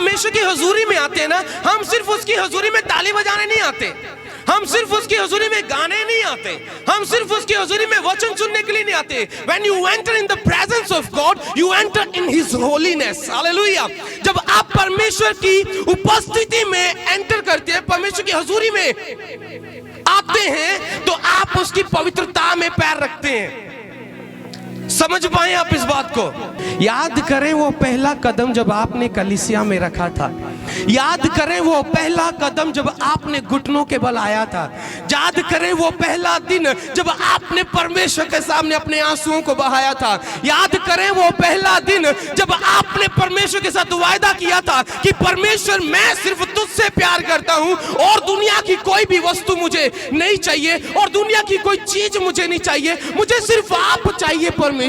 परमेश्वर की हजूरी में आते हैं ना, हम सिर्फ उसकी हजूरी में ताली बजाने नहीं आते, हम सिर्फ उसकी हजूरी में गाने नहीं आते, हम सिर्फ उसकी हजूरी में वचन सुनने के लिए नहीं आते। When you enter in the presence of God, you enter in His holiness. Hallelujah. जब आप परमेश्वर की उपस्थिति में एंटर करते हैं, परमेश्वर की हजूरी में आते हैं, तो आप उसकी पवित्रता में पैर रखते हैं। समझ पाए आप इस बात को? याद करें वो पहला कदम जब आपने कलीसिया में रखा था, याद करें वो पहला कदम जब आपने घुटनों के बल आया था, याद करें वो पहला दिन जब आपने परमेश्वर के सामने अपने आंसुओं को बहाया था, याद करें वो पहला दिन जब आपने परमेश्वर के साथ वायदा किया था कि परमेश्वर मैं सिर्फ तुझसे प्यार करता हूं और दुनिया की कोई भी वस्तु मुझे नहीं चाहिए और दुनिया की कोई चीज मुझे नहीं चाहिए, मुझे सिर्फ आप चाहिए परमेश्वर।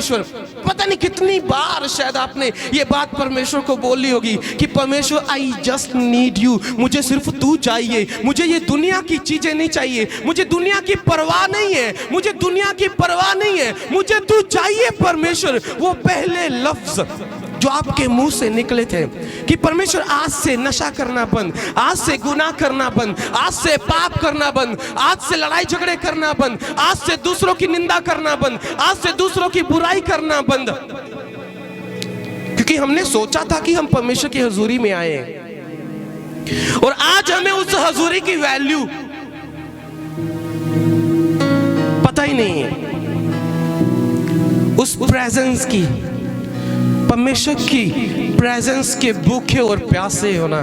पता नहीं कितनी बार शायद आपने ये बात परमेश्वर को बोली होगी कि परमेश्वर आई जस्ट नीड यू, मुझे सिर्फ तू चाहिए, मुझे ये दुनिया की चीजें नहीं चाहिए, मुझे दुनिया की परवाह नहीं है, मुझे दुनिया की परवाह नहीं है, मुझे तू चाहिए परमेश्वर। वो पहले लफ्ज जो आपके मुंह से निकले थे कि परमेश्वर आज से नशा करना बंद, आज से गुनाह करना बंद, आज से पाप करना बंद, आज से लड़ाई झगड़े करना बंद, आज से दूसरों की निंदा करना बंद, आज से दूसरों की बुराई करना बंद, क्योंकि हमने सोचा था कि हम परमेश्वर की हजूरी में आए और आज हमें उस हजूरी की वैल्यू पता ही नहीं है, उस प्रेजेंस की, परमेश्वर की प्रेजेंस के भूखे और प्यासे होना।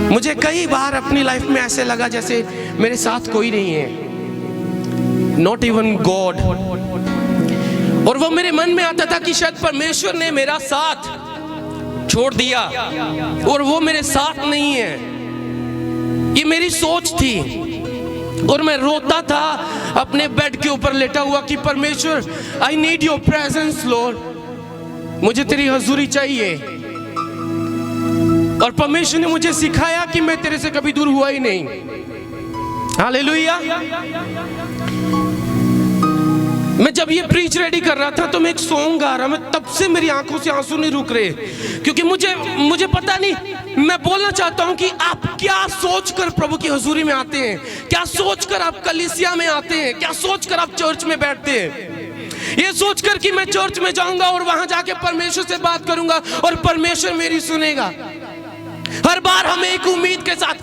मुझे कई बार अपनी लाइफ में ऐसे लगा जैसे मेरे साथ कोई नहीं है, नॉट इवन गॉड, और वो मेरे मन में आता था कि शायद परमेश्वर ने मेरा साथ छोड़ दिया और वो मेरे साथ नहीं है। ये मेरी सोच थी और मैं रोता था अपने बेड के ऊपर लेटा हुआ कि परमेश्वर I need your presence Lord, मुझे तेरी हजूरी चाहिए। और परमेश्वर ने मुझे सिखाया कि मैं तेरे से कभी दूर हुआ ही नहीं। हालेलुया। मैं जब ये प्रीच रेडी कर रहा था तो मैं एक सॉन्ग गा रहा, मैं तब से मेरी आंखों से आंसू नहीं रुक रहे, क्योंकि मुझे पता नहीं, मैं बोलना चाहता हूं कि आप क्या सोचकर प्रभु की हजूरी में आते हैं, क्या सोचकर आप कलीसिया में आते हैं, क्या सोचकर आप चर्च में बैठते हैं। ये सोचकर कि मैं चर्च में जाऊंगा और वहां जाके परमेश्वर से बात करूंगा और परमेश्वर मेरी सुनेगा। हर बार हमें एक उम्मीद के साथ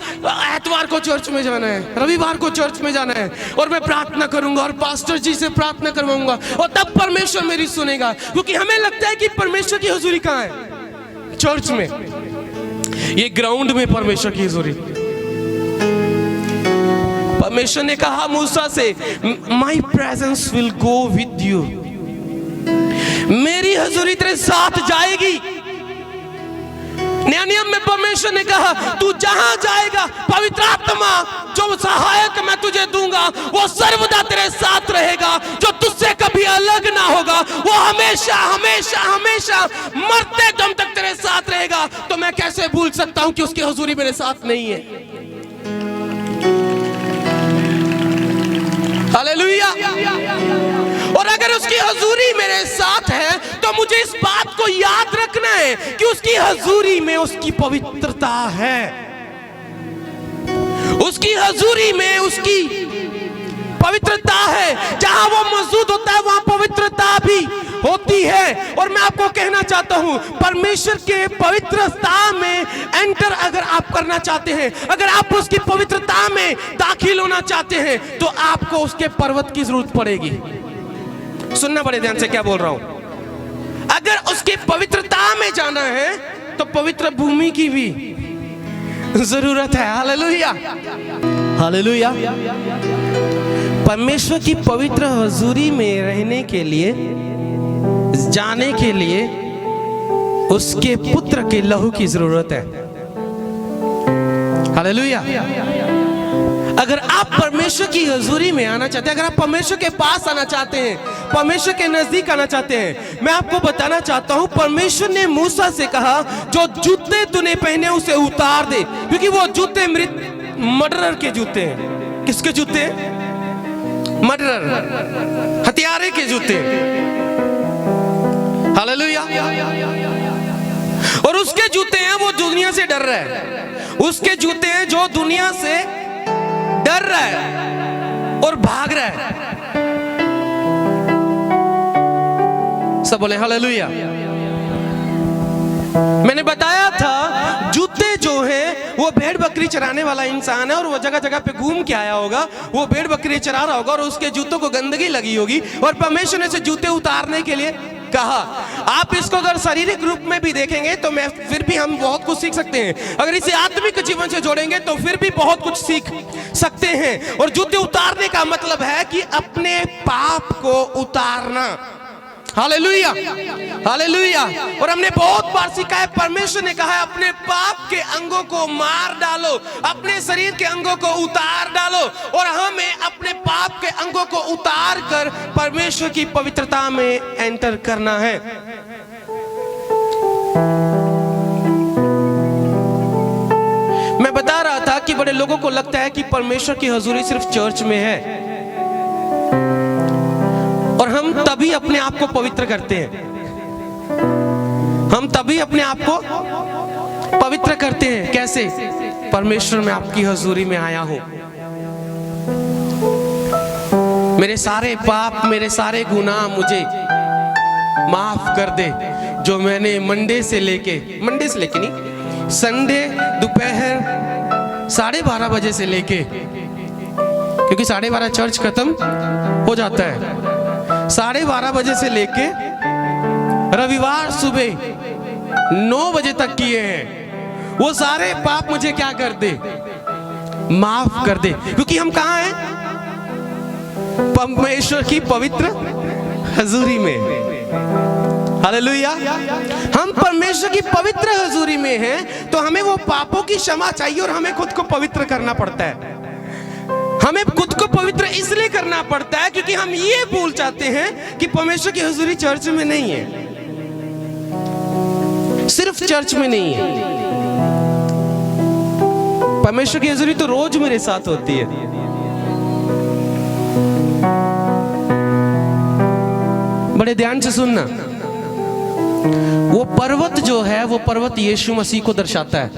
एतवार को चर्च में जाना है, रविवार को चर्च में जाना है और मैं प्रार्थना करूंगा और पास्टर जी से प्रार्थना करवाऊंगा और तब परमेश्वर मेरी सुनेगा, क्योंकि हमें लगता है कि परमेश्वर की हुजूरी कहाँ है? चर्च में, ये ग्राउंड में परमेश्वर की हुजूरी। परमेश्वर ने कहा मूसा से, माई presence will go with you, मेरी हुजूरी तेरे साथ जाएगी। नया नियम में परमेश्वर ने कहा तू जहां जाएगा पवित्र आत्मा जो सहायक मैं तुझे दूंगा वो सर्वदा तेरे साथ रहेगा, जो तुझसे कभी अलग ना होगा, वो हमेशा हमेशा हमेशा मरते दम तक तेरे साथ रहेगा। तो मैं कैसे भूल सकता हूं कि उसकी हुजूरी मेरे साथ नहीं है? हालेलुया। और अगर उसकी हजूरी मेरे साथ है तो मुझे इस बात को याद रखना है कि उसकी हजूरी में उसकी पवित्रता है, उसकी हजूरी में उसकी पवित्रता है। जहां वो मौजूद होता है वहां पवित्रता भी होती है। और मैं आपको कहना चाहता हूं, परमेश्वर के पवित्रता में एंटर अगर आप करना चाहते हैं, अगर आप उसकी पवित्रता में दाखिल होना चाहते हैं, तो आपको उसके पर्वत की जरूरत पड़ेगी। सुनना बड़े ध्यान से क्या बोल रहा हूं। अगर उसकी पवित्रता में जाना है तो पवित्र भूमि की भी जरूरत है। Hallelujah, hallelujah. परमेश्वर की पवित्र हुजूरी में रहने के लिए, जाने के लिए उसके पुत्र के लहू की जरूरत है। हालेलुया। अगर आप परमेश्वर की हुजूरी में आना चाहते हैं, अगर आप परमेश्वर के पास आना चाहते हैं, परमेश्वर के नजदीक आना चाहते हैं, मैं आपको बताना चाहता हूं, परमेश्वर ने मूसा से कहा जो जूते तूने पहने उसे उतार दे, क्योंकि वो जूते मर्डरर के जूते हैं। किसके जूते हैं? मर्डरर, हत्यारे के जूते। हालेलुया। और उसके जूते हैं वो दुनिया से डर रहा है, उसके जूते हैं जो दुनिया से डर रहा है और भाग रहा है। सब बोले हालेलुया। मैंने बताया था जूते जो हैं वो भेड़ बकरी चराने वाला इंसान है और वो जगह जगह पे घूम के आया होगा, वो भेड़ बकरी चरा रहा होगा और उसके जूतों को गंदगी लगी होगी और परमेश्वर ने से जूते उतारने के लिए कहा। आप इसको अगर शारीरिक रूप में भी देखेंगे तो मैं फिर भी हम बहुत कुछ सीख सकते हैं, अगर इसे आत्मिक जीवन से जोड़ेंगे तो फिर भी बहुत कुछ सीख सकते हैं। और जूते उतारने का मतलब है कि अपने पाप को उतारना। Hallelujah, hallelujah. और हमने बहुत बार सीखा है, परमेश्वर ने कहा है अपने पाप के अंगों को मार डालो, अपने शरीर के अंगों को उतार डालो। और हमें अपने पाप के अंगों को उतार कर परमेश्वर की पवित्रता में एंटर करना है। मैं बता रहा था कि बड़े लोगों को लगता है कि परमेश्वर की हजूरी सिर्फ चर्च में है और हम तभी अपने आप को पवित्र करते हैं, हम तभी अपने आप को पवित्र करते हैं। कैसे? परमेश्वर मैं आपकी हजूरी में आया हूं, मेरे सारे पाप, मेरे सारे गुनाह मुझे माफ कर दे, जो मैंने मंडे से लेके नहीं, संडे दोपहर 12:30 बजे से लेके, क्योंकि 12:30 चर्च खत्म हो जाता है, 12:30 बजे से लेके रविवार सुबह 9 बजे तक किए हैं, वो सारे पाप मुझे क्या कर दे? माफ कर दे। क्योंकि हम कहाँ हैं? परमेश्वर की पवित्र हजूरी में। हालेलुया। हम परमेश्वर की पवित्र हजूरी में हैं तो हमें वो पापों की क्षमा चाहिए और हमें खुद को पवित्र करना पड़ता है। हमें खुद को पवित्र इसलिए करना पड़ता है क्योंकि हम ये भूल जाते हैं कि परमेश्वर की हजूरी चर्च में नहीं है, सिर्फ चर्च में नहीं है। परमेश्वर की हजूरी तो रोज मेरे साथ होती है। बड़े ध्यान से सुनना, वो पर्वत जो है वो पर्वत यीशु मसीह को दर्शाता है।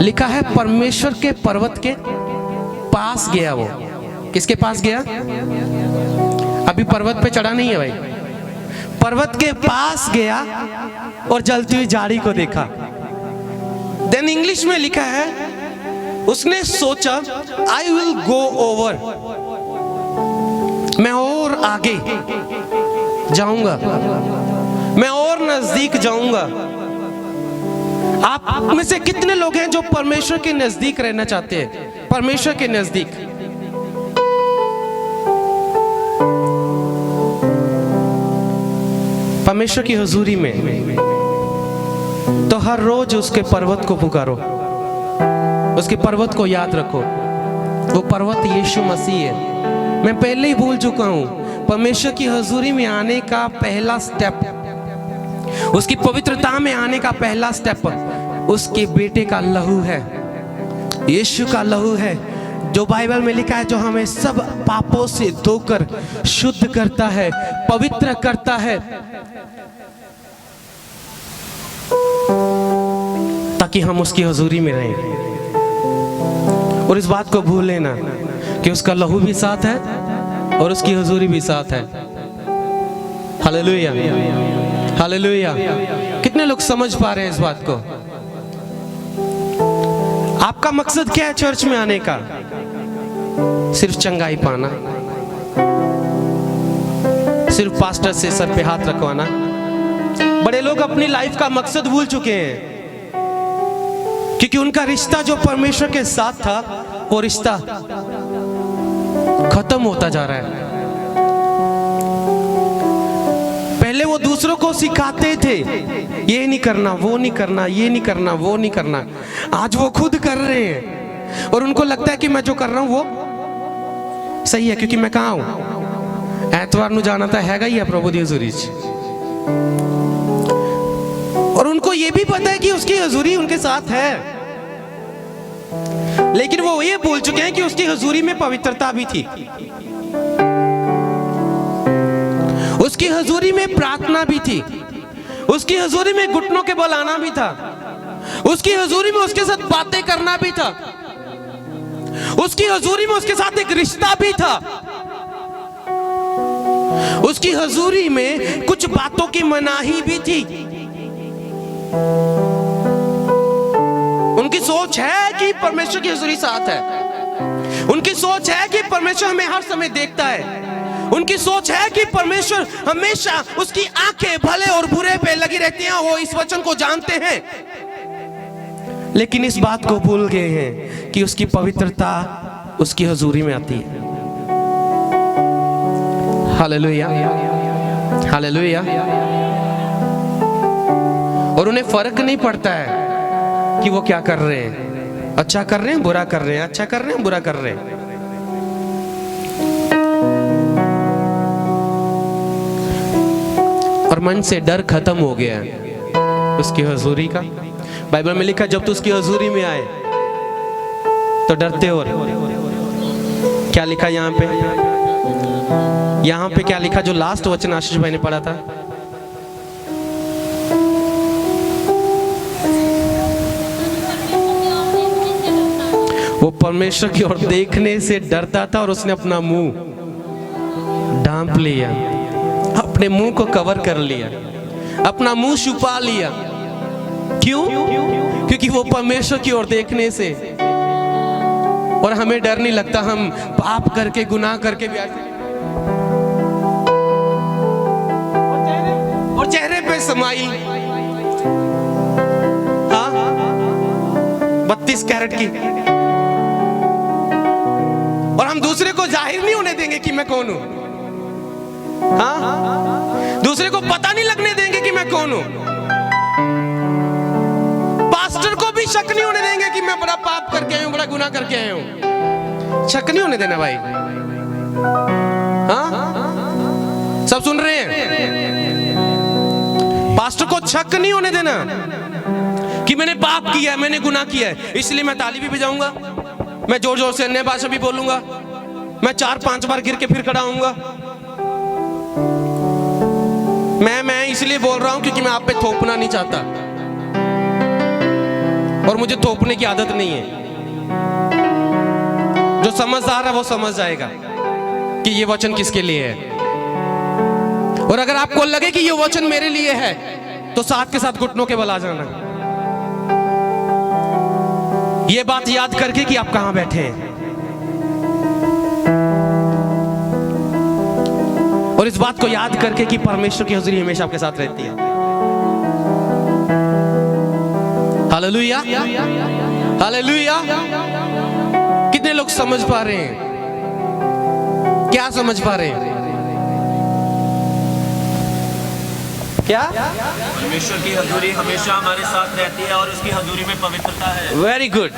लिखा है परमेश्वर के पर्वत के पास गया। वो किसके पास गया? अभी पर्वत पे चढ़ा नहीं है भाई, पर्वत के पास गया और जलती हुई झाड़ी को देखा। देन इंग्लिश में लिखा है उसने सोचा आई विल गो ओवर, मैं और आगे जाऊंगा, मैं और नजदीक जाऊंगा। आप में से कितने लोग हैं जो परमेश्वर के नजदीक रहना चाहते हैं? परमेश्वर के नजदीक। परमेश्वर की हुजूरी में तो हर रोज उसके पर्वत को पुकारो, उसके पर्वत को याद रखो। वो पर्वत यीशु मसीह है। मैं पहले ही भूल चुका हूं, परमेश्वर की हुजूरी में आने का पहला स्टेप, उसकी पवित्रता में आने का पहला स्टेप उसके बेटे का लहू है, यीशु का लहू है, जो बाइबल में लिखा है, जो हमें सब पापों से धोकर शुद्ध करता है, पवित्र करता है, ताकि हम उसकी हुजूरी में रहें। और इस बात को भूल लेना कि उसका लहू भी साथ है और उसकी हुजूरी भी साथ है। Hallelujah, hallelujah. कितने लोग समझ पा रहे हैं इस बात को? आपका मकसद क्या है चर्च में आने का? सिर्फ चंगाई पाना, सिर्फ पास्टर से सर पे हाथ रखवाना। बड़े लोग अपनी लाइफ का मकसद भूल चुके हैं क्योंकि उनका रिश्ता जो परमेश्वर के साथ था वो रिश्ता खत्म होता जा रहा है। पहले वो दूसरों को सिखाते थे, ये नहीं करना, वो नहीं करना, ये नहीं करना, वो नहीं करना। आज वो खुद कर रहे हैं और उनको लगता है कि मैं जो कर रहा हूं वो सही है, क्योंकि मैं कहाँ हूं? ऐतवार ਨੂੰ जाना था हैगा ही है प्रभु दी हजूरी। और उनको ये भी पता है कि उसकी हजूरी उनके साथ है, लेकिन वो ये भूल चुके हैं कि उसकी हजूरी में पवित्रता भी थी, उसकी हजूरी में प्रार्थना भी थी, उसकी हजूरी में घुटनों के बल आना भी था, उसकी हजूरी में उसके साथ बातें करना भी था, उसकी हजूरी में उसके साथ एक रिश्ता भी था, उसकी हजूरी में कुछ बातों की मनाही भी थी। उनकी सोच है कि परमेश्वर की हजूरी साथ है, उनकी सोच है कि परमेश्वर हमें हर समय देखता है, उनकी सोच है कि परमेश्वर हमेशा, उसकी आंखें भले और बुरे पे लगी रहती हैं, वो इस वचन को जानते हैं। लेकिन इस बात को भूल गए हैं कि उसकी पवित्रता उसकी हजूरी में आती है। Hallelujah, hallelujah. और उन्हें फर्क नहीं पड़ता है कि वो क्या कर रहे हैं, अच्छा कर रहे हैं, बुरा कर रहे हैं, अच्छा कर रहे हैं, बुरा कर रहे हैं। और मन से डर खत्म हो गया है उसकी हजूरी का। बाइबल में लिखा, जब तू उसकी हजूरी में आए तो डरते हो। क्या लिखा यहाँ पे क्या लिखा, जो लास्ट वचन आशीष भाई ने पढ़ा था? वो परमेश्वर की ओर देखने से डरता था और उसने अपना मुंह ढांप लिया, अपने मुंह को कवर कर लिया, अपना मुंह छुपा लिया। क्यों? क्योंकि वो परमेश्वर की ओर देखने से, और हमें डर नहीं लगता, हम पाप करके, गुनाह करके भी और चेहरे पे स्माइल, हाँ, 32 कैरेट की, और हम दूसरे को जाहिर नहीं होने देंगे कि मैं कौन हूं। हाँ, दूसरे को पता नहीं लगने देंगे कि मैं कौन हूं। पास्टर को भी शक नहीं होने देंगे कि मैं बड़ा पाप करके आया हूं, बड़ा गुनाह करके आया हूं। शक नहीं होने देना भाई। हाँ, सब सुन रहे हैं? पास्टर को शक नहीं होने देना कि मैंने पाप किया है, मैंने गुनाह किया है, इसलिए मैं ताली भी बजाऊंगा, मैं जोर जोर से अन्य भाषा भी बोलूंगा, मैं 4-5 बार गिर के फिर खड़ा होऊंगा। मैं इसलिए बोल रहा हूं क्योंकि मैं आप पे थोपना नहीं चाहता, और मुझे थोपने की आदत नहीं है। जो समझदार है वो समझ जाएगा कि ये वचन किसके लिए है। और अगर आपको लगे कि ये वचन मेरे लिए है तो साथ के साथ घुटनों के बल आ जाना, ये बात याद करके कि आप कहां बैठे हैं, और इस बात को याद करके कि परमेश्वर की हज़ूरी हमेशा आपके साथ रहती है। Hallelujah, hallelujah. कितने लोग समझ पा रहे हैं? क्या समझ पा रहे हैं? क्या? परमेश्वर की हजूरी हमेशा हमारे साथ रहती है और उसकी हजूरी में पवित्रता है। Very good.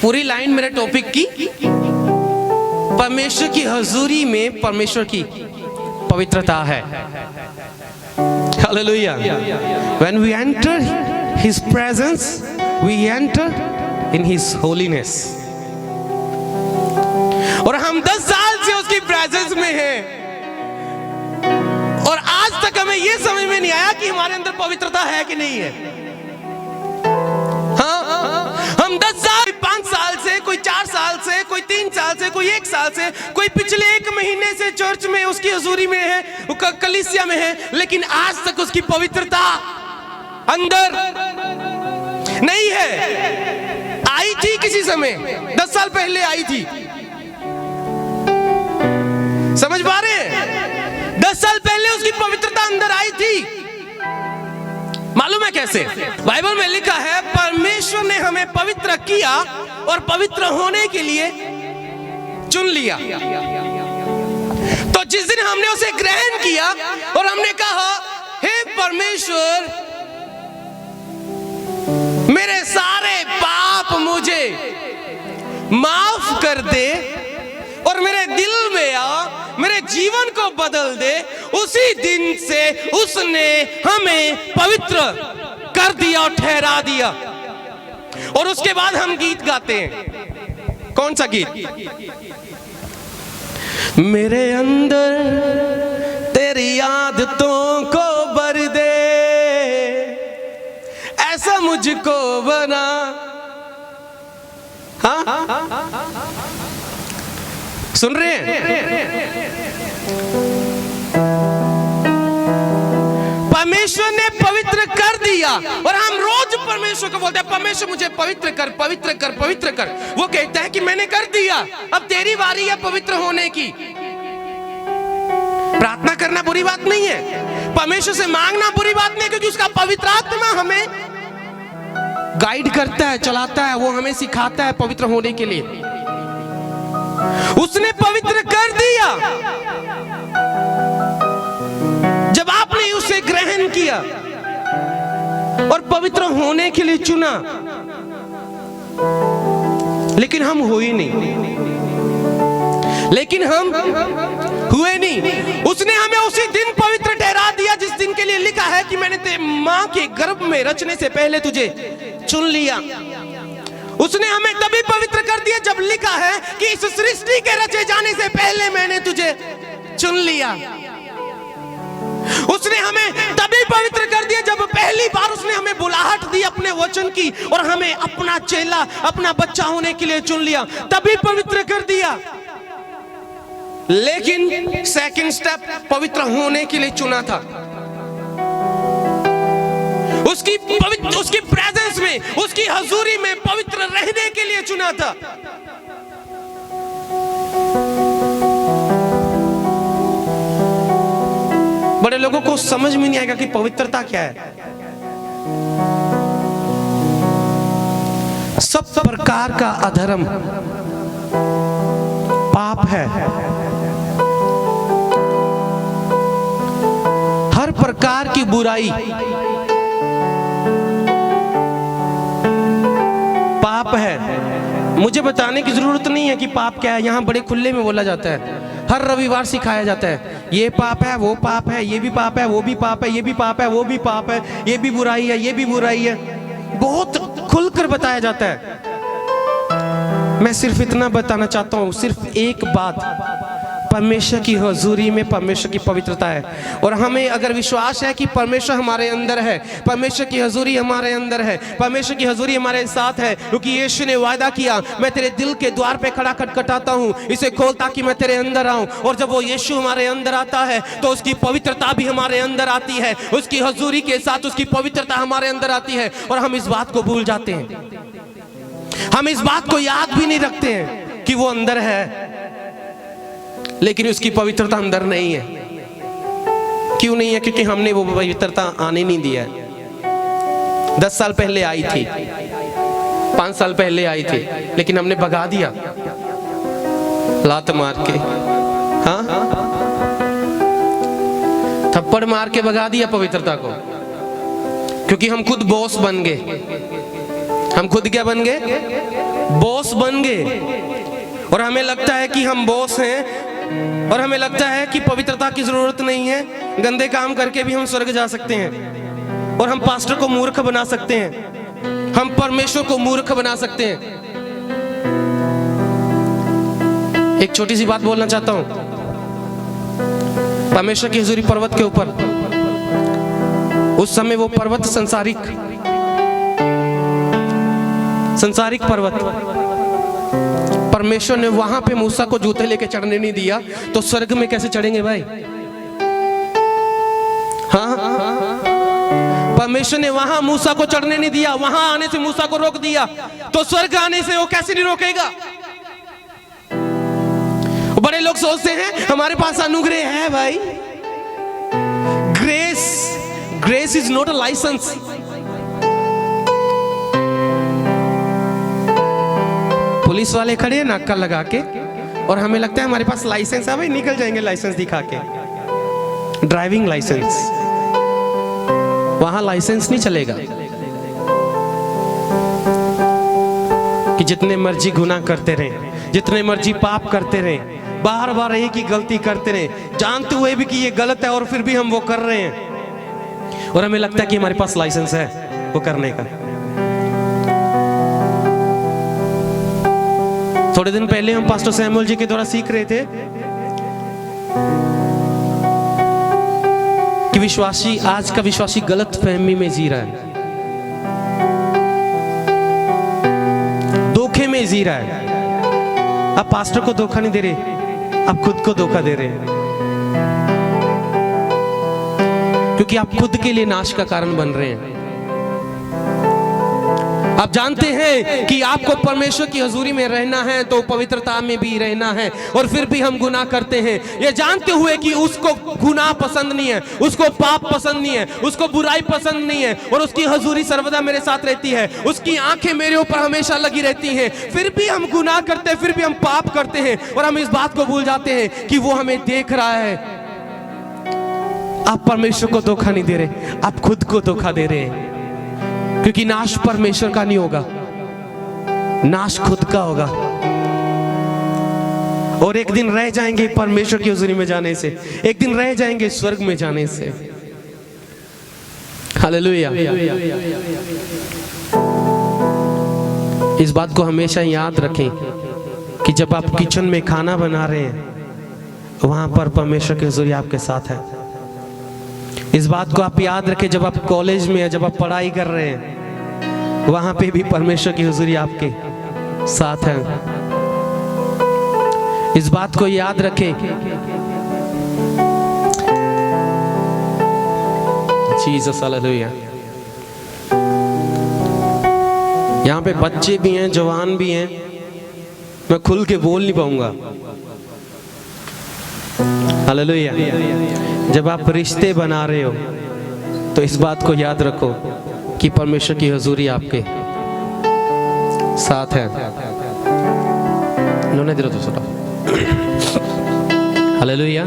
पूरी लाइन मेरे टॉपिक की, परमेश्वर की हजूरी में परमेश्वर की पवित्रता है। Hallelujah. When we enter His presence, we enter in His holiness। और हम 10 साल से उसकी प्रेजेंस में हैं, और आज तक हमें यह समझ में नहीं आया कि हमारे अंदर पवित्रता है कि नहीं है। हाँ, हम 10 साल, 5 साल से, कोई 4 साल से, कोई 3 साल से, कोई 1 साल से, कोई पिछले 1 महीने से चर्च में उसकी हजूरी में है, कलीसिया में है, लेकिन आज तक उसकी पवित्रता अंदर नहीं है। आई थी किसी समय, 10 साल पहले आई थी, समझ पा रहे हैं? 10 साल पहले उसकी पवित्रता अंदर आई थी। मालूम है कैसे? बाइबल में लिखा है, परमेश्वर ने हमें पवित्र किया और पवित्र होने के लिए चुन लिया। तो जिस दिन हमने उसे ग्रहण किया और हमने कहा, हे परमेश्वर, मेरे सारे पाप मुझे माफ कर दे और मेरे दिल में आ, मेरे जीवन को बदल दे, उसी दिन से उसने हमें पवित्र कर दिया और ठहरा दिया। और उसके बाद हम गीत गाते हैं। कौन सा गीत? मेरे अंदर तेरी आदतों को भर दे, ऐसा मुझको बना। हाँ, सुन रहे हैं? परमेश्वर ने पवित्र कर दिया और हम रोज परमेश्वर को बोलते हैं, परमेश्वर मुझे पवित्र कर, पवित्र कर, पवित्र कर। वो कहता है कि मैंने कर दिया, अब तेरी बारी है पवित्र होने की। प्रार्थना करना बुरी बात नहीं है, परमेश्वर से मांगना बुरी बात नहीं, क्योंकि उसका पवित्र आत्मा हमें गाइड करता है, चलाता है, वो हमें सिखाता है पवित्र होने के लिए। उसने पवित्र कर दिया जब आपने उसे ग्रहण किया और पवित्र होने के लिए चुना, लेकिन हम हुए नहीं। उसने हमें उसी दिन पवित्र ठहरा दिया जिस दिन के लिए लिखा है कि मैंने तेरी मां के गर्भ में रचने से पहले तुझे चुन लिया। उसने हमें तभी पवित्र कर दिया जब लिखा है कि इस सृष्टि के रचे जाने से पहले मैंने तुझे चुन लिया। उसने हमें तभी पवित्र कर दिया जब पहली बार उसने हमें बुलाहट दी अपने वचन की और हमें अपना चेला, अपना बच्चा होने के लिए चुन लिया, तभी पवित्र कर दिया। लेकिन सेकंड स्टेप पवित्र होने के लिए चुना था, उसकी प्रेजेंस में, उसकी हजूरी में पवित्र रहने के लिए चुना था। बड़े लोगों को समझ में नहीं आएगा कि पवित्रता क्या है। सब प्रकार का अधर्म पाप है, हर प्रकार की बुराई पाप है। मुझे बताने की जरूरत नहीं है कि पाप क्या है, यहां बड़े खुले में बोला जाता है। हर रविवार सिखाया जाता है, ये पाप है, वो पाप है, ये भी पाप है, वो भी पाप है, ये भी पाप है, वो भी पाप है, ये भी बुराई है, ये भी बुराई है। बहुत खुलकर बताया जाता है। मैं सिर्फ इतना बताना चाहता हूं, सिर्फ एक बात, परमेश्वर की हुजूरी में परमेश्वर की पवित्रता है। और हमें अगर विश्वास है कि परमेश्वर हमारे अंदर है, परमेश्वर की हुजूरी हमारे अंदर है, परमेश्वर की हुजूरी हमारे साथ है, क्योंकि यीशु ने वायदा किया, मैं तेरे दिल के द्वार पे खड़ा खटखटाता हूँ, इसे खोल ताकि मैं तेरे अंदर आऊँ। और जब वो यीशु हमारे अंदर आता है तो उसकी पवित्रता भी हमारे अंदर आती है, उसकी हुजूरी के साथ उसकी पवित्रता हमारे अंदर आती है। और हम इस बात को भूल जाते हैं, हम इस बात को याद भी नहीं रखते हैं कि वो अंदर है, लेकिन उसकी पवित्रता अंदर नहीं है। क्यों नहीं है? क्योंकि हमने वो पवित्रता आने नहीं दिया है। 10 साल पहले आई थी, 5 साल पहले आई थी, लेकिन हमने भगा दिया लात मार के। हाँ, थप्पड़ मार के भगा दिया पवित्रता को, क्योंकि हम खुद बॉस बन गए। हम खुद क्या बन गए? बॉस बन गए। और हमें लगता है कि हम बॉस हैं, और हमें लगता है कि पवित्रता की जरूरत नहीं है, गंदे काम करके भी हम स्वर्ग जा सकते हैं। और हम पास्टर को मूर्ख बना सकते हैं, हम परमेश्वर को मूर्ख बना सकते हैं। एक छोटी सी बात बोलना चाहता हूं। परमेश्वर की हुजूरी पर्वत के ऊपर, उस समय वो पर्वत संसारिक पर्वत, परमेश्वर ने वहां पे मूसा को जूते लेके चढ़ने नहीं दिया, तो स्वर्ग में कैसे चढ़ेंगे भाई? हाँ, परमेश्वर ने वहां मूसा को चढ़ने नहीं दिया, वहां आने से मूसा को रोक दिया, तो स्वर्ग आने से वो कैसे नहीं रोकेगा? बड़े लोग सोचते हैं हमारे पास अनुग्रह है भाई। Grace is not a license. Police वाले खड़े हैं नाका लगा के, और हमें लगता है हमारे पास लाइसेंस है भाई, निकल जाएंगे लाइसेंस दिखा के। ड्राइविंग लाइसेंस, वहां लाइसेंस नहीं चलेगा कि जितने मर्जी गुनाह करते रहे, जितने मर्जी पाप करते रहे, बार बार एक ही गलती करते रहे, जानते हुए भी कि ये गलत है और फिर भी हम वो कर रहे हैं, और हमें लगता है कि हमारे पास लाइसेंस है वो करने का। थोड़े दिन पहले हम पास्टर सैमुअल जी के द्वारा सीख रहे थे विश्वासी, आज का विश्वासी गलत फहमी में जी रहा है, धोखे में जी रहा है। आप पास्टर को धोखा नहीं दे रहे, आप खुद को धोखा दे रहे हैं, क्योंकि आप खुद के लिए नाश का कारण बन रहे हैं। आप जानते हैं कि आपको परमेश्वर की हजूरी में रहना है तो पवित्रता में भी रहना है, और फिर भी हम गुनाह करते हैं, ये जानते हुए कि उसको गुनाह पसंद नहीं है, उसको पाप पसंद नहीं है, उसको बुराई पसंद नहीं है, और उसकी हजूरी सर्वदा मेरे साथ रहती है, उसकी आंखें मेरे ऊपर हमेशा लगी रहती हैं। फिर भी हम गुनाह करते हैं, फिर भी हम पाप करते हैं, और हम इस बात को भूल जाते हैं कि वो हमें देख रहा है। आप परमेश्वर को धोखा नहीं दे रहे, आप खुद को धोखा दे रहे हैं, क्योंकि नाश परमेश्वर का नहीं होगा, नाश खुद का होगा। और एक दिन रह जाएंगे परमेश्वर की हुजूरी में जाने से, एक दिन रह जाएंगे स्वर्ग में जाने से। हालेलुया। इस बात को हमेशा याद रखें कि जब आप किचन में खाना बना रहे हैं, वहां पर परमेश्वर की हुजूरी आपके साथ है। इस बात को आप याद रखें जब आप कॉलेज में, जब आप पढ़ाई कर रहे हैं, वहां पे भी परमेश्वर की हुजूरी आपके साथ है। इस बात को याद रखें। Jesus hallelujah. यहाँ पे बच्चे भी हैं, जवान भी हैं, मैं खुल के बोल नहीं पाऊंगा। हालेलुया। जब आप रिश्ते बना रहे हो तो इस बात को याद रखो कि परमेश्वर की हुजूरी आपके साथ है। उन्होंने दिला दूसरा। हालेलुया।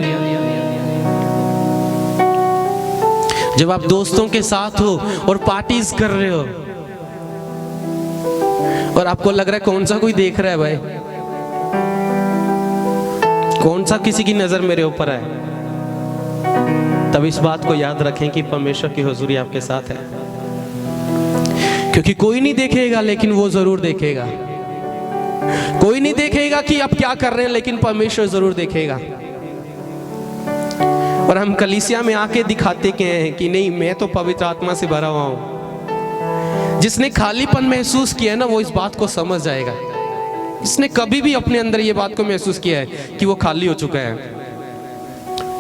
जब आप दोस्तों के साथ हो और पार्टीज कर रहे हो और आपको लग रहा है कौन सा कोई देख रहा है, भाई कौन सा किसी की नजर मेरे ऊपर है, तब इस बात को याद रखें कि परमेश्वर की हुजूरी आपके साथ है। क्योंकि कोई नहीं देखेगा लेकिन वो जरूर देखेगा। कोई नहीं देखेगा कि आप क्या कर रहे हैं, लेकिन परमेश्वर जरूर देखेगा। और हम कलीसिया में आके दिखाते क्या हैं कि नहीं, मैं तो पवित्र आत्मा से भरा हुआ हूं। जिसने खालीपन महसूस किया है ना, वो इस बात को समझ जाएगा। इसने कभी भी अपने अंदर ये बात को महसूस किया है कि वो खाली हो चुका है।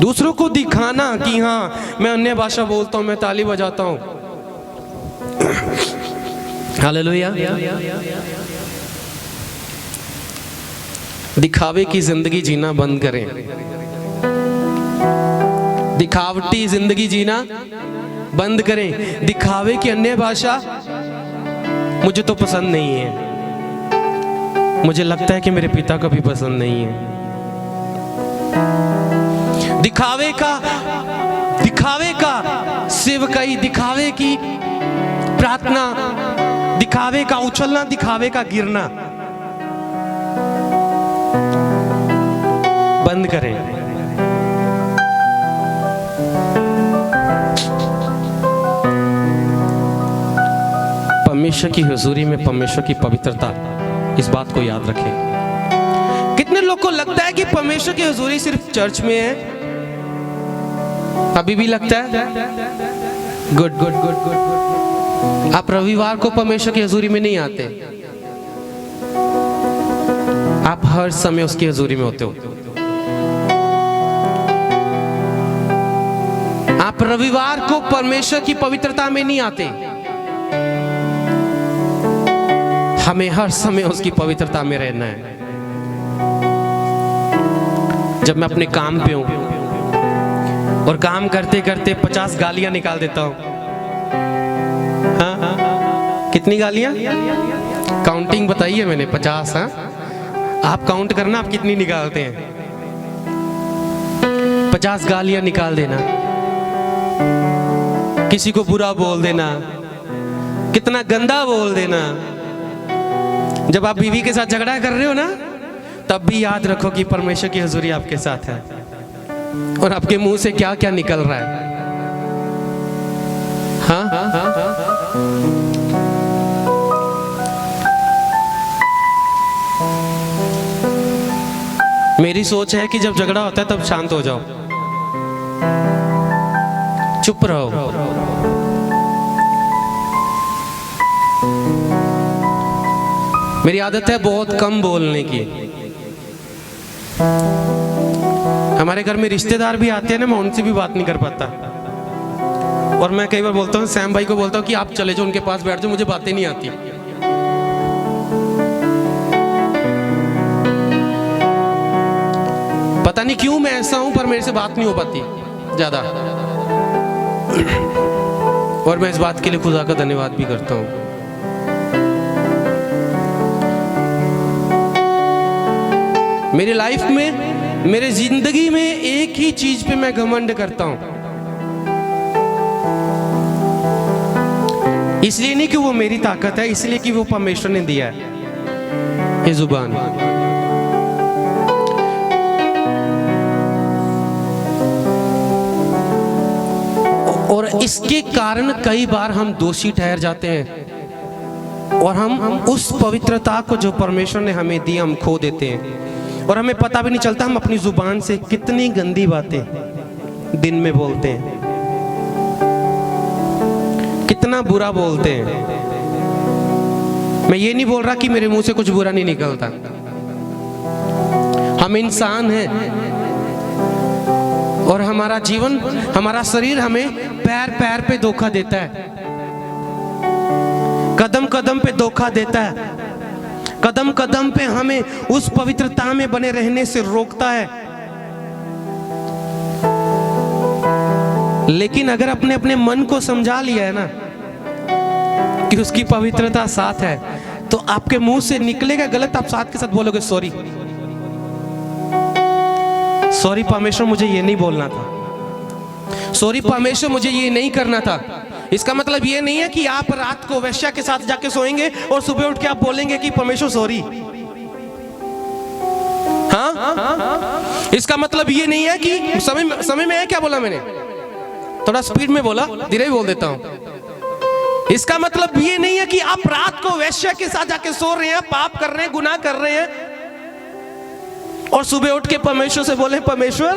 दूसरों को दिखाना कि हाँ मैं अन्य भाषा बोलता हूं, मैं ताली बजाता हूं। हालेलुया। दिखावे की जिंदगी जीना बंद करें। दिखावटी जिंदगी जीना बंद करें। दिखावे की अन्य भाषा मुझे तो पसंद नहीं है, मुझे लगता है कि मेरे पिता को भी पसंद नहीं है। दिखावे का सेवकाई, दिखावे की प्रार्थना, दिखावे का उछलना, दिखावे का गिरना बंद करें। परमेश्वर की हुजूरी में परमेश्वर की पवित्रता, इस बात को याद रखें। कितने लोग को लगता है कि परमेश्वर की हुजूरी सिर्फ चर्च में है? अभी भी लगता है? Good good good good. आप रविवार को परमेश्वर की हुजूरी में नहीं आते, आप हर समय उसकी हुजूरी में होते हो। आप रविवार को परमेश्वर की पवित्रता में नहीं आते, हमें हर समय उसकी पवित्रता में रहना है। जब मैं अपने काम पे हूं और काम करते करते 50 गालियां निकाल देता हूं। हाँ? कितनी गालियां? काउंटिंग बताइए मैंने, 50। हाँ, आप काउंट करना आप कितनी निकालते हैं। 50 गालियां निकाल देना, किसी को बुरा बोल देना, कितना गंदा बोल देना। जब आप बीवी के साथ झगड़ा कर रहे हो ना, तब भी याद रखो कि परमेश्वर की हुजूरी आपके साथ है और आपके मुंह से क्या क्या निकल रहा है। हाँ, हाँ, हाँ, हाँ, हाँ। मेरी सोच है कि जब झगड़ा होता है तब शांत हो जाओ, चुप रहो। मेरी आदत है बहुत कम बोलने की। हमारे घर में रिश्तेदार भी आते हैं ना, मैं उनसे भी बात नहीं कर पाता। और मैं कई बार बोलता हूँ, सैम भाई को बोलता हूँ कि आप चले जाओ, उनके पास बैठ जाओ, मुझे बातें नहीं आती। पता नहीं क्यों मैं ऐसा हूं, पर मेरे से बात नहीं हो पाती ज्यादा। और मैं इस बात के लिए खुदा का धन्यवाद भी करता हूं। मेरी लाइफ में, मेरे जिंदगी में एक ही चीज पे मैं घमंड करता हूं। इसलिए नहीं कि वो मेरी ताकत है, इसलिए कि वो परमेश्वर ने दिया है ये जुबान। और इसके कारण कई बार हम दोषी ठहर जाते हैं और हम उस पवित्रता को जो परमेश्वर ने हमें दी हम खो देते हैं। और हमें पता भी नहीं चलता हम अपनी जुबान से कितनी गंदी बातें दिन में बोलते हैं, कितना बुरा बोलते हैं। मैं ये नहीं बोल रहा कि मेरे मुंह से कुछ बुरा नहीं निकलता, हम इंसान हैं और हमारा जीवन, हमारा शरीर हमें पैर पैर पे धोखा देता है, कदम कदम पे धोखा देता है, कदम कदम पे हमें उस पवित्रता में बने रहने से रोकता है। लेकिन अगर अपने अपने मन को समझा लिया है ना कि उसकी पवित्रता साथ है, तो आपके मुंह से निकलेगा गलत, आप साथ के साथ बोलोगे सॉरी, सॉरी परमेश्वर मुझे ये नहीं बोलना था, सॉरी परमेश्वर मुझे ये नहीं करना था। इसका मतलब ये नहीं है कि आप रात को वेश्या के साथ जाके सोएंगे और सुबह उठ के आप बोलेंगे कि परमेश्वर सॉरी। हाँ, इसका मतलब ये नहीं है कि समय में है। क्या बोला मैंने? थोड़ा स्पीड में बोला, धीरे ही बोल देता हूं। इसका मतलब ये नहीं है कि आप रात को वेश्या के साथ जाके सो रहे हैं, पाप कर रहे हैं, गुनाह कर रहे हैं और सुबह उठ के परमेश्वर से बोले परमेश्वर।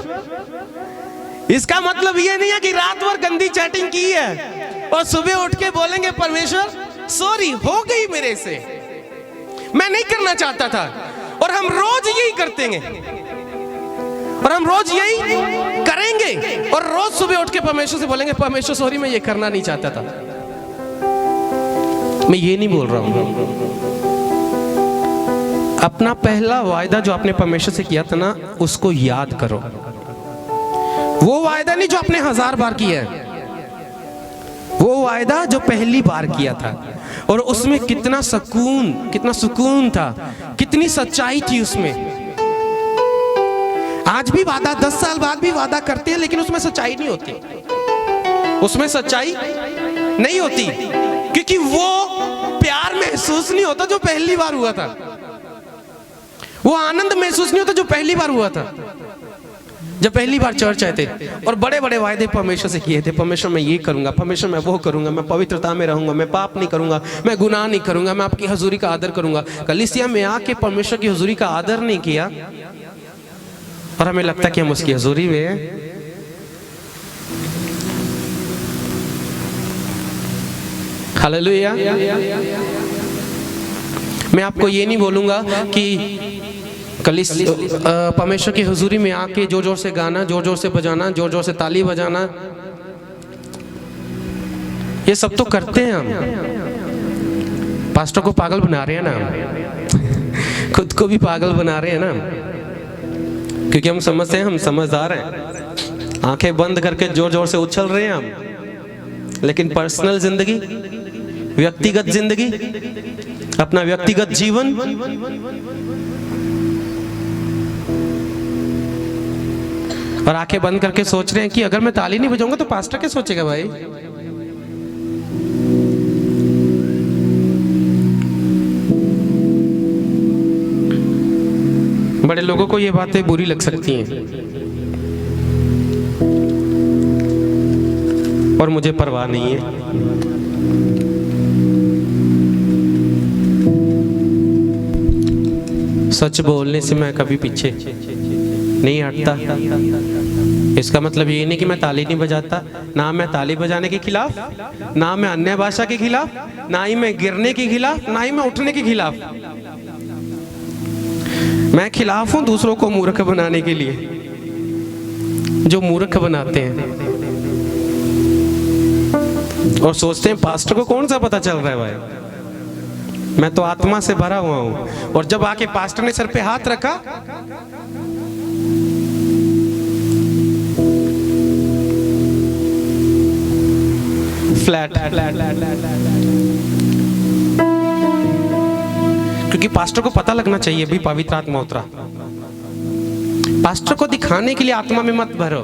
इसका मतलब ये नहीं है कि रात भर गंदी चैटिंग की है और सुबह उठ के बोलेंगे परमेश्वर सॉरी, हो गई मेरे से, मैं नहीं करना चाहता था। और हम रोज यही करते हैं और हम रोज यही करेंगे और रोज सुबह उठ के परमेश्वर से बोलेंगे परमेश्वर सॉरी, मैं ये करना नहीं चाहता था। मैं ये नहीं बोल रहा हूं। अपना पहला वायदा जो आपने परमेश्वर से किया था ना, उसको याद करो। वो वायदा नहीं जो आपने 1000 बार किया है, वो वायदा जो पहली बार किया था। और उसमें कितना सुकून था, कितनी सच्चाई थी उसमें। आज भी वादा, 10 साल बाद भी वादा करते हैं, लेकिन उसमें सच्चाई नहीं होती, उसमें सच्चाई नहीं होती, क्योंकि वो प्यार महसूस नहीं होता जो पहली बार हुआ था, वो आनंद महसूस नहीं होता जो पहली बार हुआ था, जब पहली बार चर्च आए थे और बड़े बड़े वायदे परमेश्वर से किए थे। परमेश्वर मैं ये करूंगा, परमेश्वर मैं वो करूंगा, मैं पवित्रता में रहूंगा, मैं पाप नहीं करूंगा, मैं गुनाह नहीं करूंगा, मैं आपकी हजूरी का आदर करूंगा। कलीसिया में आके परमेश्वर की हजूरी का आदर नहीं किया और हमें लगता कि हम उसकी हजूरी में हैं। हालेलुया। मैं आपको ये नहीं बोलूंगा कि परमेश्वर की हुजूरी में आके जोर जोर से गाना, जोर जोर से बजाना, जोर जोर से ताली बजाना, ये सब तो करते हैं हम। पास्टर को पागल बना रहे हैं ना, खुद को भी पागल बना रहे हैं ना, क्योंकि हम समझते हैं हम समझदार हैं, आंखें बंद करके जोर जोर से उछल रहे हैं हम। लेकिन पर्सनल जिंदगी, व्यक्तिगत जिंदगी, अपना व्यक्तिगत जीवन, और आंखें बंद करके सोच रहे हैं कि अगर मैं ताली नहीं बजाऊंगा तो पास्टर क्या सोचेगा भाई। बड़े लोगों को ये बातें बुरी लग सकती हैं और मुझे परवाह नहीं है। सच बोलने से मैं कभी पीछे नहीं हटता। इसका मतलब ये नहीं कि मैं ताली नहीं बजाता, ना मैं ताली बजाने के खिलाफ, ना मैं अन्य भाषा के खिलाफ, ना ही मैं गिरने के खिलाफ, ना ही मैं उठने के खिलाफ। मैं खिलाफ हूं दूसरों को मूर्ख बनाने के लिए, जो मूर्ख बनाते हैं और सोचते हैं पास्टर को कौन सा पता चल रहा है भाई, मैं तो आत्मा से भरा हुआ हूं। और जब आके पास्टर ने सर पे हाथ रखा, फ्लैट, क्योंकि पास्टर को पता लगना चाहिए भी पवित्र आत्मा उतरा। पास्टर को दिखाने के लिए आत्मा में मत भरो।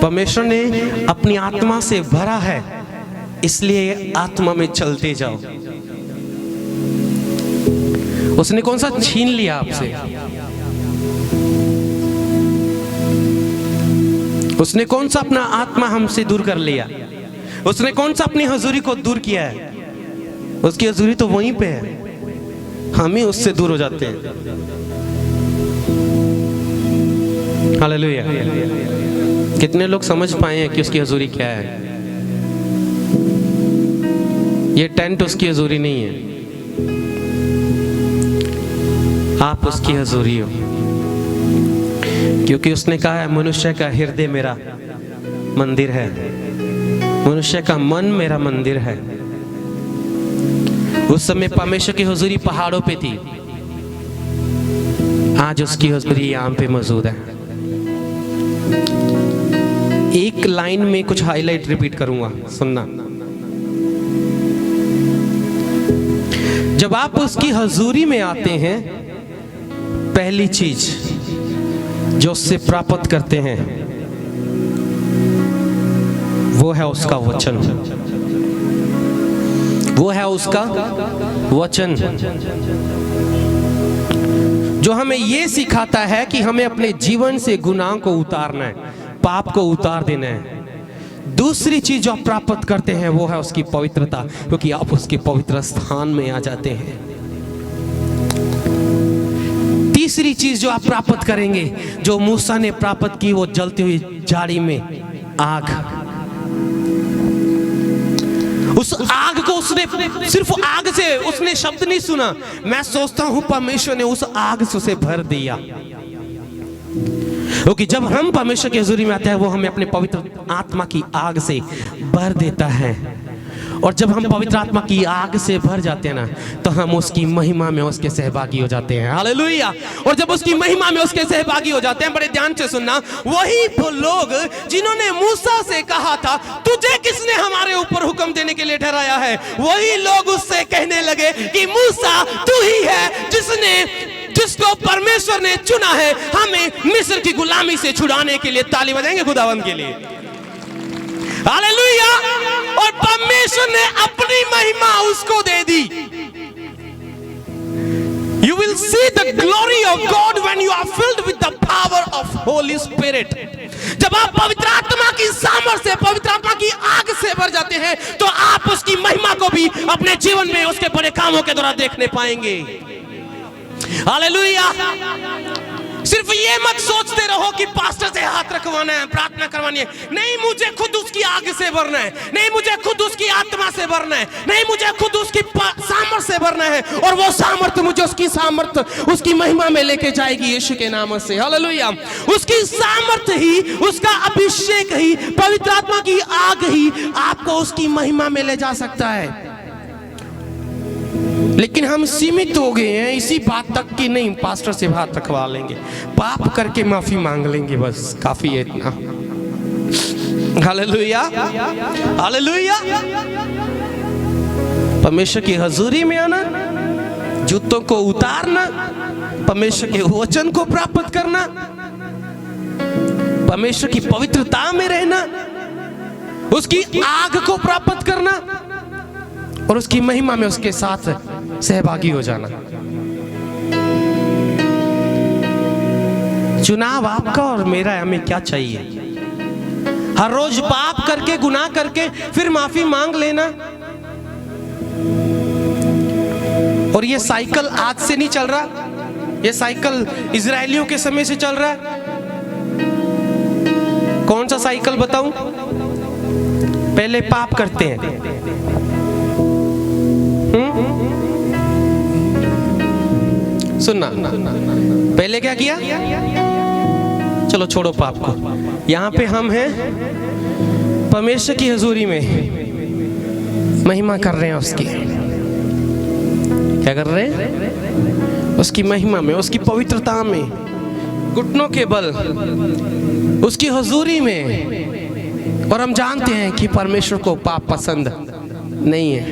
परमेश्वर ने अपनी आत्मा से भरा है, इसलिए आत्मा में चलते जाओ। उसने कौन सा छीन लिया आपसे? उसने कौन सा अपना आत्मा हमसे दूर कर लिया? उसने कौन सा अपनी हजूरी को दूर किया है? उसकी हजूरी तो वहीं पे है, हम ही उससे दूर हो जाते हैं। हालेलुया। कितने लोग समझ पाए हैं कि उसकी हजूरी क्या है? ये टेंट उसकी हजूरी नहीं है, आप उसकी हजूरी हो। क्योंकि उसने कहा है मनुष्य का हृदय मेरा मंदिर है, मनुष्य का मन मेरा मंदिर है। उस समय परमेश्वर की हुजूरी पहाड़ों पे थी, आज उसकी हुजूरी यहाँ पे मौजूद है। एक लाइन में कुछ हाईलाइट रिपीट करूंगा, सुनना। जब आप उसकी हुजूरी में आते हैं, पहली चीज जो उससे प्राप्त करते हैं वो है उसका वचन, वो है उसका वचन, जो हमें ये सिखाता है कि हमें अपने जीवन से गुनाह को उतारना है, पाप को उतार देना है। दूसरी चीज जो आप प्राप्त करते हैं वो है उसकी पवित्रता, क्योंकि आप उसके पवित्र स्थान में आ जाते हैं। तीसरी चीज जो आप प्राप्त करेंगे, जो मूसा ने प्राप्त की, वो जलती हुई झाड़ी में आग। उस आग को उसने सिर्फ आग से उसने शब्द नहीं सुना, मैं सोचता हूं परमेश्वर ने उस आग से उसे भर दिया। क्योंकि जब हम परमेश्वर की हुजूरी में आते हैं, वो हमें अपने पवित्र आत्मा की आग से भर देता है। और जब हम पवित्र आत्मा की आग से भर जाते हैं ना, तो हम उसकी महिमा में उसके सहभागी हो जाते हैं। हालेलुया। और जब उसकी महिमा में उसके सहभागी हो जाते हैं, बड़े ध्यान से सुनना, वही वो लोग जिन्होंने मूसा से कहा था तुझे किसने हमारे ऊपर हुक्म देने के लिए ठहराया है, वही लोग उससे कहने लगे कि मूसा तू ही है जिसको परमेश्वर ने चुना है हमें मिस्र की गुलामी से छुड़ाने के लिए। ताली बजाएंगे खुदावंद के लिए। हालेलुया। और परमेश्वर ने अपनी महिमा उसको दे दी। You will see the glory of God when you are filled with the power of Holy Spirit. जब आप पवित्र आत्मा की सामर्थ्य से, पवित्र आत्मा की आग से भर जाते हैं, तो आप उसकी महिमा को भी अपने जीवन में उसके बड़े कामों के द्वारा देखने पाएंगे। हालेलुया। सिर्फ ये मत सोचते रहो कि पास्टर से हाथ रखवाना है, प्रार्थना करवानी है। नहीं, मुझे खुद उसकी आग से भरना है। नहीं, मुझे खुद उसकी आत्मा से भरना है। नहीं, मुझे खुद उसकी सामर्थ से भरना है। और वो सामर्थ मुझे उसकी सामर्थ, उसकी महिमा में लेके जाएगी यीशु के नाम से। हालेलुया। उसकी सामर्थ ही, उसका अभिषेक ही, पवित्र आत्मा की आग ही आपको उसकी महिमा में ले जा सकता है। लेकिन हम सीमित हो गए हैं इसी बात तक कि नहीं, पास्टर से हाथ रखवा लेंगे, पाप करके माफी मांग लेंगे, बस काफी है इतना। हालेलुया। हालेलुया। परमेश्वर की हजूरी में आना, जूतों को उतारना, परमेश्वर के वचन को प्राप्त करना, परमेश्वर की पवित्रता में रहना, उसकी आग को प्राप्त करना और उसकी महिमा में उसके साथ सहभागी हो जाना। चुनाव आपका और मेरा है, हमें क्या चाहिए? हर रोज पाप करके, गुनाह करके फिर माफी मांग लेना। और ये साइकिल आज से नहीं चल रहा, ये साइकिल इजरायलियों के समय से चल रहा है। कौन सा साइकिल बताऊं? पहले पाप करते हैं, सुनना, पहले क्या किया? चलो छोड़ो पाप को, यहां पे हम हैं परमेश्वर की हजूरी में, महिमा कर रहे हैं उसकी। क्या कर रहे हैं? उसकी महिमा में, उसकी पवित्रता में, घुटनों के बल उसकी हजूरी में। और हम जानते हैं कि परमेश्वर को पाप पसंद नहीं है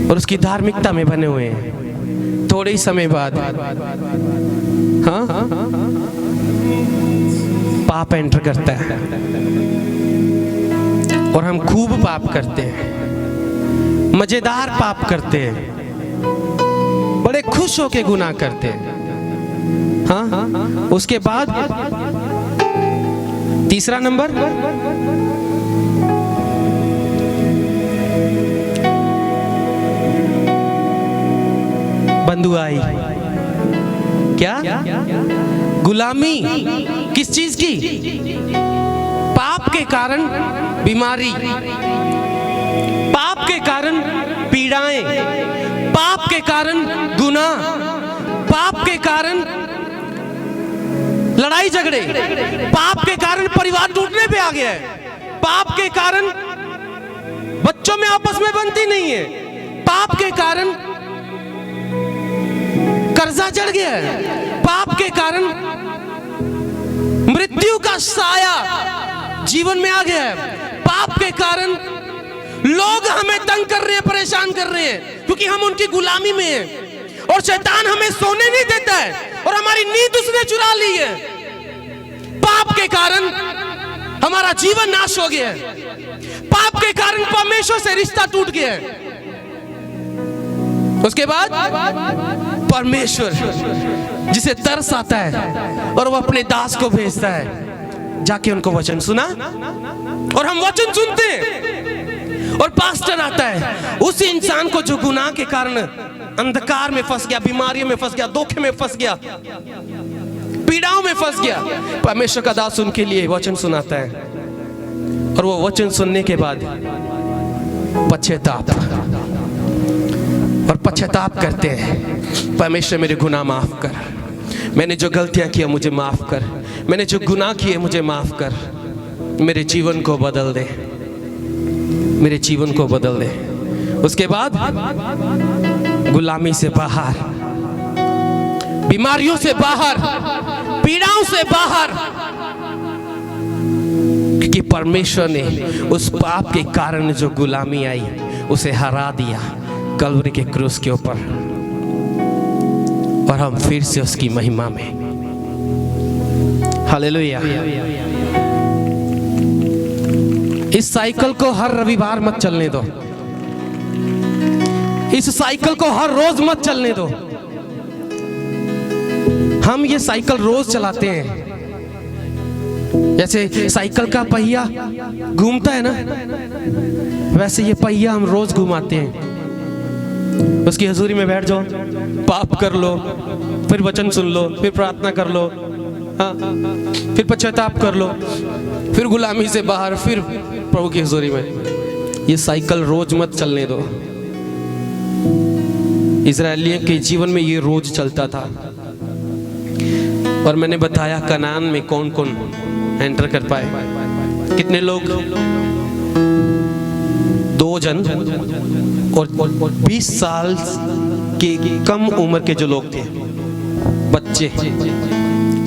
और उसकी धार्मिकता में बने हुए हैं। थोड़े ही समय बाद हाँ पाप एंटर करता है और हम खूब पाप करते हैं, मजेदार पाप करते हैं, बड़े खुश होके गुनाह करते हैं। हाँ, उसके बाद तीसरा नंबर, बंधुआई। क्या? गुलामी। किस चीज की? पाप के कारण बीमारी, पाप के कारण पीड़ाएं, पाप के कारण गुनाह, पाप के कारण लड़ाई झगड़े, पाप के कारण परिवार टूटने पे आ गया है, पाप के कारण बच्चों में आपस में बनती नहीं है, पाप के कारण कर्जा चढ़ गया है, पाप के कारण मृत्यु का साया जीवन में आ गया है, पाप के कारण लोग हमें तंग कर रहे हैं, परेशान कर रहे हैं, क्योंकि हम उनकी गुलामी में हैं और शैतान हमें सोने नहीं देता है और हमारी नींद उसने चुरा ली है। पाप के कारण हमारा जीवन नाश हो गया है, पाप के कारण परमेश्वर से रिश्ता टूट गया है। उसके बाद परमेश्वर जिसे तरस आता है और वो अपने दास को भेजता है, जाके उनको वचन सुना, और हम वचन सुनते हैं और पास्टर आता है उस इंसान को जो गुनाह के कारण अंधकार में फंस गया, बीमारियों में फंस गया, धोखे में फंस गया, पीड़ाओं में फंस गया। परमेश्वर का दास उनके लिए वचन सुनाता है और वो वचन सुनने के बाद पश्चाताप करते हैं। परमेश्वर मेरे गुनाह माफ कर, मैंने जो गलतियां किया मुझे माफ कर, मैंने जो गुनाह किए मुझे माफ कर, मेरे जीवन को बदल दे, मेरे जीवन को बदल दे। उसके बाद गुलामी से बाहर, बीमारियों से बाहर, पीड़ाओं से बाहर, क्योंकि परमेश्वर ने उस पाप के कारण जो गुलामी आई उसे हरा दिया कलवरी के क्रूस के ऊपर, और हम फिर से उसकी महिमा में। हालेलुया। इस साइकिल को हर रविवार मत चलने दो, इस साइकिल को हर रोज मत चलने दो। हम ये साइकिल रोज चलाते हैं, जैसे साइकिल का पहिया घूमता है ना, वैसे ये पहिया हम रोज घुमाते हैं। उसकी हजूरी में बैठ जाओ, पाप कर लो, फिर वचन सुन लो, फिर प्रार्थना कर लो, हाँ, फिर पश्चाताप कर लो, फिर गुलामी से बाहर, फिर प्रभु की हजूरी में। ये साइकिल रोज मत चलने दो। इजरायलियों के जीवन में ये रोज चलता था। और मैंने बताया कनान में कौन कौन एंटर कर पाए, कितने लोग? 2 जन और 20 साल के कम उम्र के जो लोग थे, बच्चे,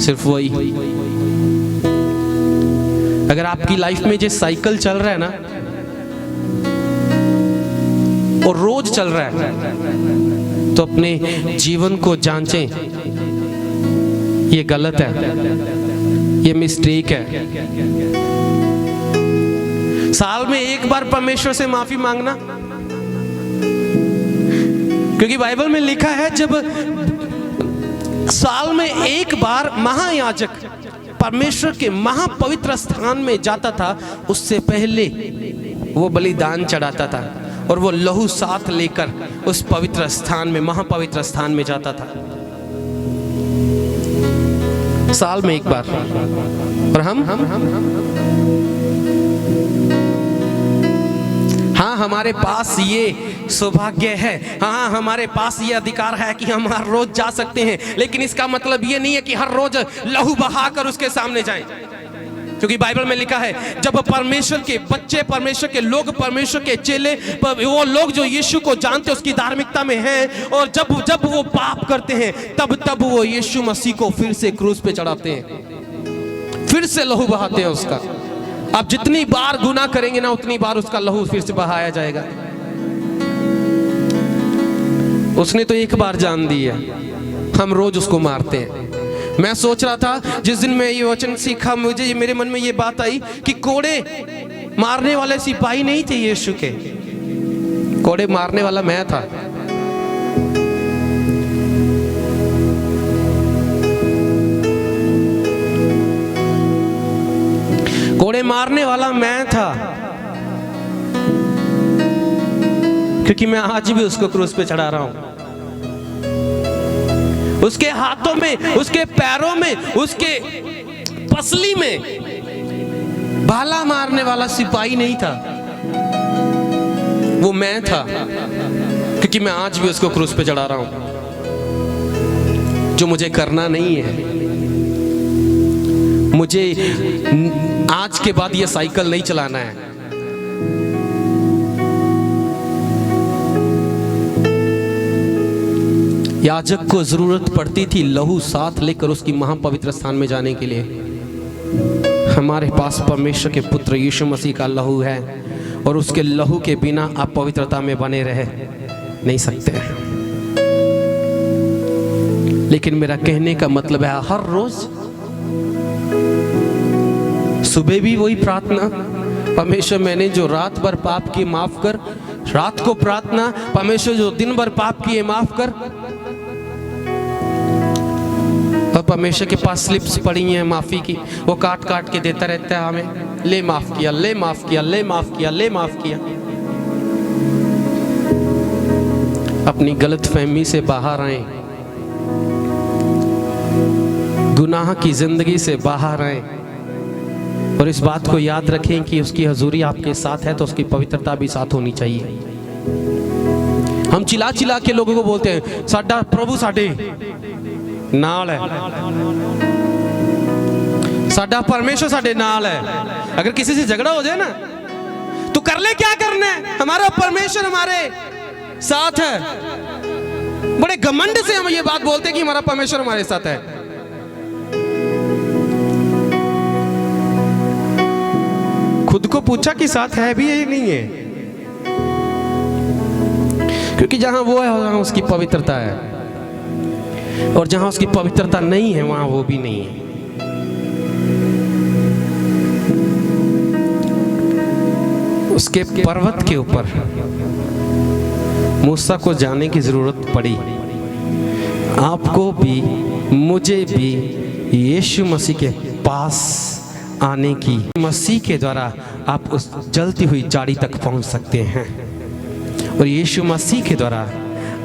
सिर्फ वही। अगर आपकी लाइफ में जो साइकिल चल रहा है ना और रोज चल रहा है, तो अपने जीवन को जांचें, ये गलत है, ये मिस्टेक है। साल में एक बार परमेश्वर से माफी मांगना, क्योंकि बाइबल में लिखा है जब साल में एक बार महायाजक परमेश्वर के महापवित्र स्थान में जाता था, उससे पहले वो बलिदान चढ़ाता था, और वो लहू साथ लेकर उस पवित्र स्थान में, महापवित्र स्थान में जाता था, साल में एक बार। और हम हाँ, हमारे पास ये सौभाग्य है, हाँ हमारे पास ये अधिकार है कि हम हर रोज जा सकते हैं, लेकिन इसका मतलब ये नहीं है कि हर रोज लहू बहाकर उसके सामने जाएं। क्योंकि बाइबल में लिखा है, जब परमेश्वर के बच्चे, परमेश्वर के लोग, परमेश्वर के चेले, वो लोग जो यीशु को जानते उसकी धार्मिकता में हैं, और जब वो पाप करते हैं तब वो यीशु मसीह को फिर से क्रूस पे चढ़ाते हैं, फिर से लहू बहाते हैं उसका। आप जितनी बार गुनाह करेंगे ना, उतनी बार उसका लहू फिर से बहाया जाएगा। उसने तो एक बार जान दी है, हम रोज उसको मारते हैं। मैं सोच रहा था जिस दिन मैं ये वचन सीखा, मुझे मेरे मन में ये बात आई कि कोड़े मारने वाले सिपाही नहीं थे यीशु के, कोड़े मारने वाला मैं था। कोड़े मारने वाला मैं था, क्योंकि मैं आज भी उसको क्रूस पे चढ़ा रहा हूं। उसके हाथों में, उसके पैरों में, उसके पसली में भाला मारने वाला सिपाही नहीं था, वो मैं था, क्योंकि मैं आज भी उसको क्रूस पे चढ़ा रहा हूं। जो मुझे करना नहीं है, मुझे आज के बाद ये साइकिल नहीं चलाना है। याजक को जरूरत पड़ती थी लहू साथ लेकर उसकी महापवित्र स्थान में जाने के लिए। हमारे पास परमेश्वर के पुत्र यीशु मसीह का लहू है, और उसके लहू के बिना आप पवित्रता में बने रह नहीं सकते। लेकिन मेरा कहने का मतलब है, हर रोज सुबह भी वही प्रार्थना, परमेश्वर मैंने जो रात भर पाप किए माफ कर। रात को प्रार्थना, परमेश्वर जो दिन भर पाप किए माफ कर। और परमेश्वर के पास स्लिप्स पड़ी हैं माफी की, वो काट काट के देता रहता है हमें, ले माफ किया, ले माफ किया, ले माफ किया, ले माफ किया। अपनी गलत फहमी से बाहर आए, गुनाह की जिंदगी से बाहर आए, और इस बात को याद रखें कि उसकी हजूरी आपके साथ है तो उसकी पवित्रता भी साथ होनी चाहिए। हम चिल्ला चिल्ला के लोगों को बोलते हैं, साडा प्रभु साडे नाल है, साडा परमेश्वर साडे नाल है। अगर किसी से झगड़ा हो जाए ना, तो कर ले, क्या करना है, हमारा परमेश्वर हमारे साथ है। बड़े घमंड से हम ये बात बोलते हैं कि हमारा परमेश्वर हमारे साथ है। खुद को पूछा कि साथ है भी या नहीं है, क्योंकि जहां वो है वहां उसकी पवित्रता है, और जहां उसकी पवित्रता नहीं है वहां वो भी नहीं है। उसके पर्वत के ऊपर मूसा को जाने की जरूरत पड़ी। आपको भी मुझे भी यीशु मसीह के पास आने की, मसीह के द्वारा आप उस जलती हुई झाड़ी तक पहुंच सकते हैं, और यीशु मसीह के द्वारा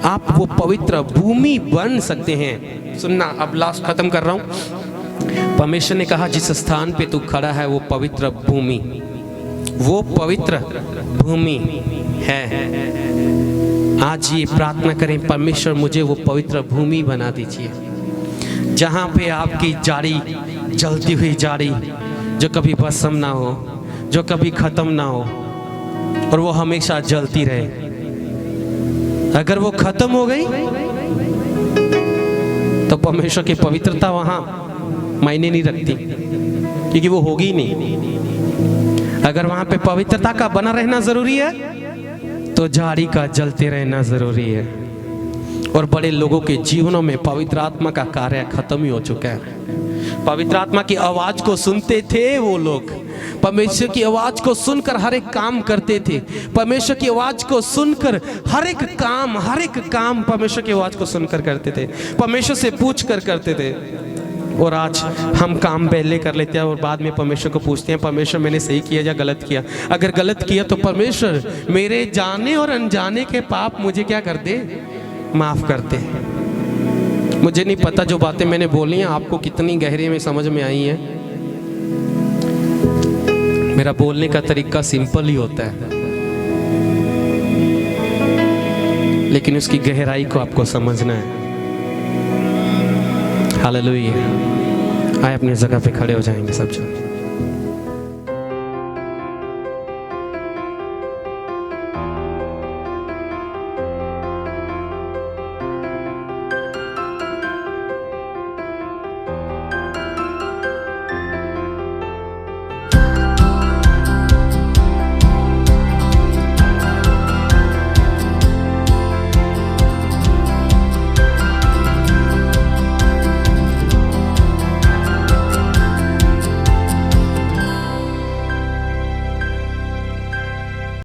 आप वो पवित्र भूमि बन सकते हैं। सुनना, अब लास्ट खत्म कर रहा हूं। परमेश्वर ने कहा, जिस स्थान पे तू खड़ा है वो पवित्र भूमि, वो पवित्र भूमि है। आज ये प्रार्थना करें, परमेश्वर मुझे वो पवित्र भूमि बना दीजिए, जहां पे आपकी झाड़ी, जलती हुई झाड़ी, जो कभी भस्म ना हो, जो कभी खत्म ना हो, और वो हमेशा जलती रहे। अगर वो खत्म हो गई तो परमेश्वर की पवित्रता वहां मायने नहीं रखती, क्योंकि वो होगी नहीं। अगर वहां पे पवित्रता का बना रहना जरूरी है, तो झाड़ी का जलते रहना जरूरी है। और बड़े लोगों के जीवनों में पवित्र आत्मा का कार्य खत्म ही हो चुका है। पवित्र आत्मा की आवाज को सुनते थे वो लोग, परमेश्वर की आवाज को सुनकर हर एक काम करते थे। परमेश्वर की आवाज को सुनकर हर एक काम परमेश्वर की आवाज को सुनकर करते थे, परमेश्वर से पूछ कर करते थे। और आज हम काम पहले कर लेते हैं और बाद में परमेश्वर को पूछते हैं, परमेश्वर मैंने सही किया या गलत किया। अगर गलत किया तो परमेश्वर मेरे जाने और अनजाने के पाप मुझे क्या कर दे, माफ़ कर दे। मुझे नहीं पता जो बातें मैंने बोली हैं आपको कितनी गहरे में समझ में आई हैं। मेरा बोलने का तरीका सिंपल ही होता है, लेकिन उसकी गहराई को आपको समझना है। हालेलुया। आए अपनी जगह पे खड़े हो जाएंगे सब जन।